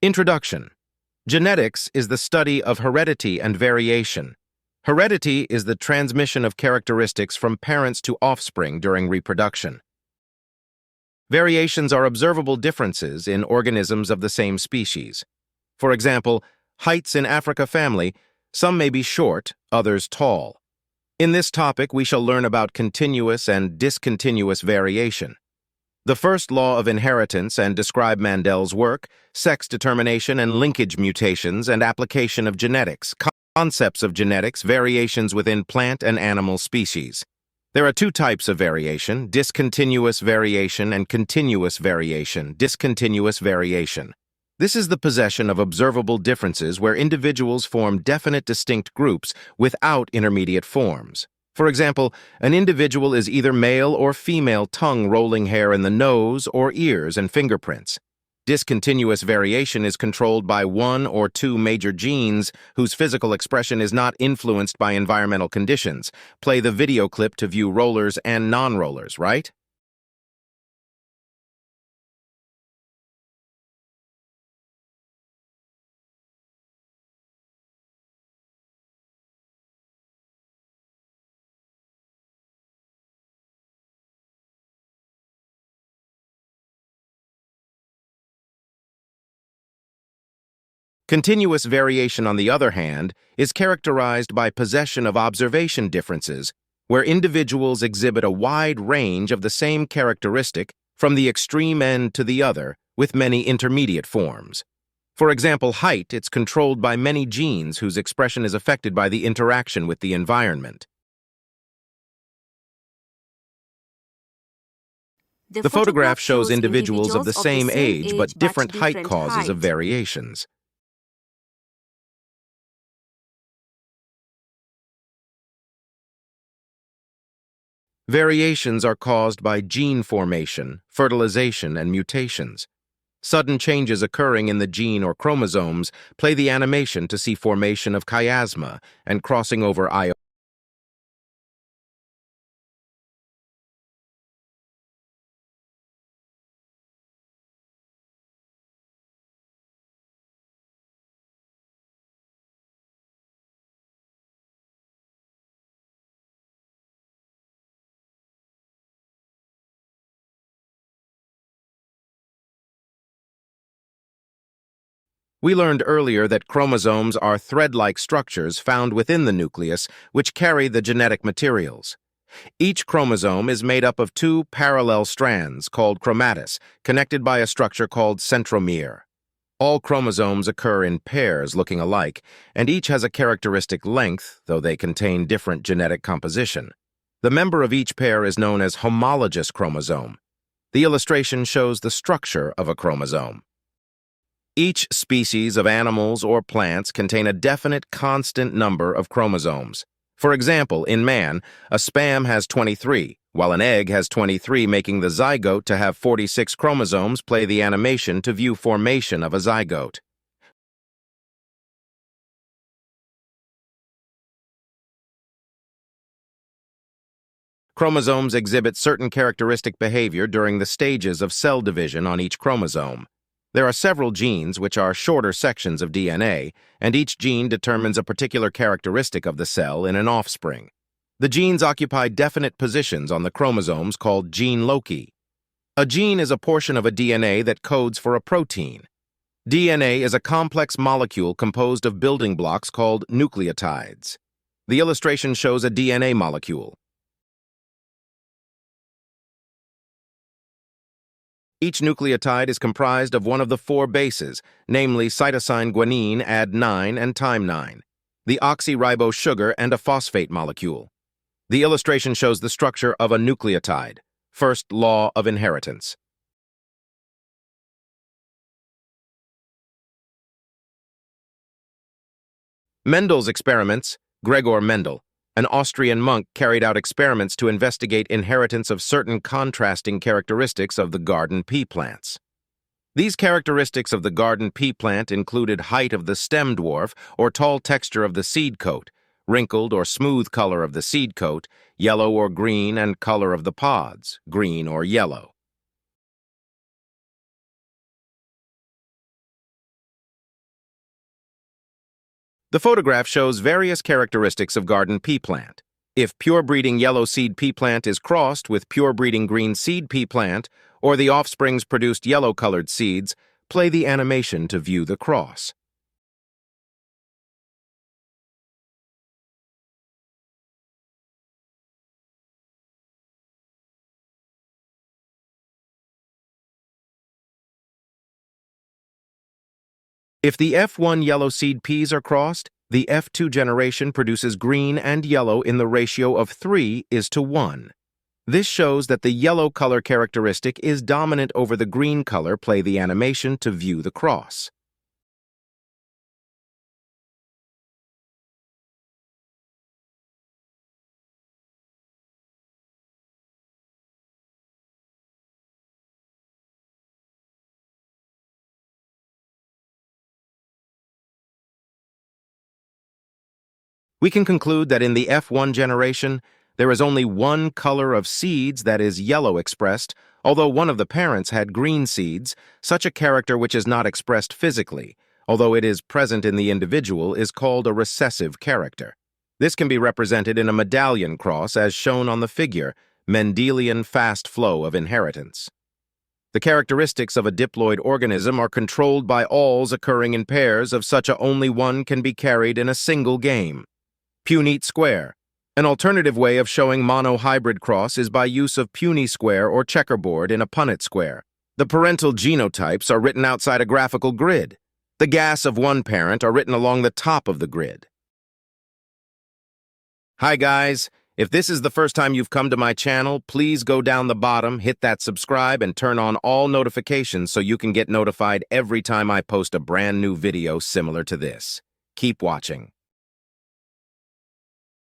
Introduction. Genetics is the study of heredity and variation. Heredity is the transmission of characteristics from parents to offspring during reproduction. Variations are observable differences in organisms of the same species. For example, heights in Africa family, some may be short, others tall. In this topic, we shall learn about continuous and discontinuous variation. The first law of inheritance and describe Mendel's work, sex determination and linkage mutations and application of genetics, concepts of genetics, variations within plant and animal species. There are two types of variation, discontinuous variation and continuous variation, discontinuous variation. This is the possession of observable differences where individuals form definite distinct groups without intermediate forms. For example, an individual is either male or female tongue rolling hair in the nose or ears and fingerprints. Discontinuous variation is controlled by one or two major genes whose physical expression is not influenced by environmental conditions. Play the video clip to view rollers and non-rollers, right? Continuous variation, on the other hand, is characterized by possession of observation differences, where individuals exhibit a wide range of the same characteristic from the extreme end to the other, with many intermediate forms. For example, height is controlled by many genes whose expression is affected by the interaction with the environment. The photograph shows individuals of the same age but different height causes of variations. Variations are caused by gene formation, fertilization, and mutations. Sudden changes occurring in the gene or chromosomes play the animation to see formation of chiasma and crossing over iota. We learned earlier that chromosomes are thread-like structures found within the nucleus which carry the genetic materials. Each chromosome is made up of two parallel strands called chromatis, connected by a structure called centromere. All chromosomes occur in pairs looking alike, and each has a characteristic length, though they contain different genetic composition. The member of each pair is known as homologous chromosome. The illustration shows the structure of a chromosome. Each species of animals or plants contain a definite constant number of chromosomes. For example, in man, a sperm has 23, while an egg has 23, making the zygote to have 46 chromosomes. Play the animation to view formation of a zygote. Chromosomes exhibit certain characteristic behavior during the stages of cell division on each chromosome. There are several genes which are shorter sections of DNA, and each gene determines a particular characteristic of the cell in an offspring. The genes occupy definite positions on the chromosomes called gene loci. A gene is a portion of a DNA that codes for a protein. DNA is a complex molecule composed of building blocks called nucleotides. The illustration shows a DNA molecule. Each nucleotide is comprised of one of the four bases, namely cytosine guanine, Ad9, and Thym9, the oxyribose sugar, and a phosphate molecule. The illustration shows the structure of a nucleotide. First law of inheritance. Mendel's experiments. Gregor Mendel, an Austrian monk, carried out experiments to investigate inheritance of certain contrasting characteristics of the garden pea plants. These characteristics of the garden pea plant included height of the stem dwarf or tall texture of the seed coat, wrinkled or smooth color of the seed coat, yellow or green, and color of the pods, green or yellow. The photograph shows various characteristics of garden pea plant. If pure-breeding yellow seed pea plant is crossed with pure-breeding green seed pea plant, or the offsprings produced yellow-colored seeds, play the animation to view the cross. If the F1 yellow seed peas are crossed, the F2 generation produces green and yellow in the ratio of 3:1. This shows that the yellow color characteristic is dominant over the green color. Play the animation to view the cross. We can conclude that in the F1 generation, there is only one color of seeds that is yellow expressed, although one of the parents had green seeds. Such a character which is not expressed physically, although it is present in the individual, is called a recessive character. This can be represented in a medallion cross as shown on the figure, Mendelian fast flow of inheritance. The characteristics of a diploid organism are controlled by alls occurring in pairs of such a only one can be carried in a single game. Punnett square. An alternative way of showing monohybrid cross is by use of punnett square or checkerboard in a Punnett square. The parental genotypes are written outside a graphical grid. The gas of one parent are written along the top of the grid. Hi guys, if this is the first time you've come to my channel, please go down the bottom, hit that subscribe, and turn on all notifications so you can get notified every time I post a brand new video similar to this. Keep watching.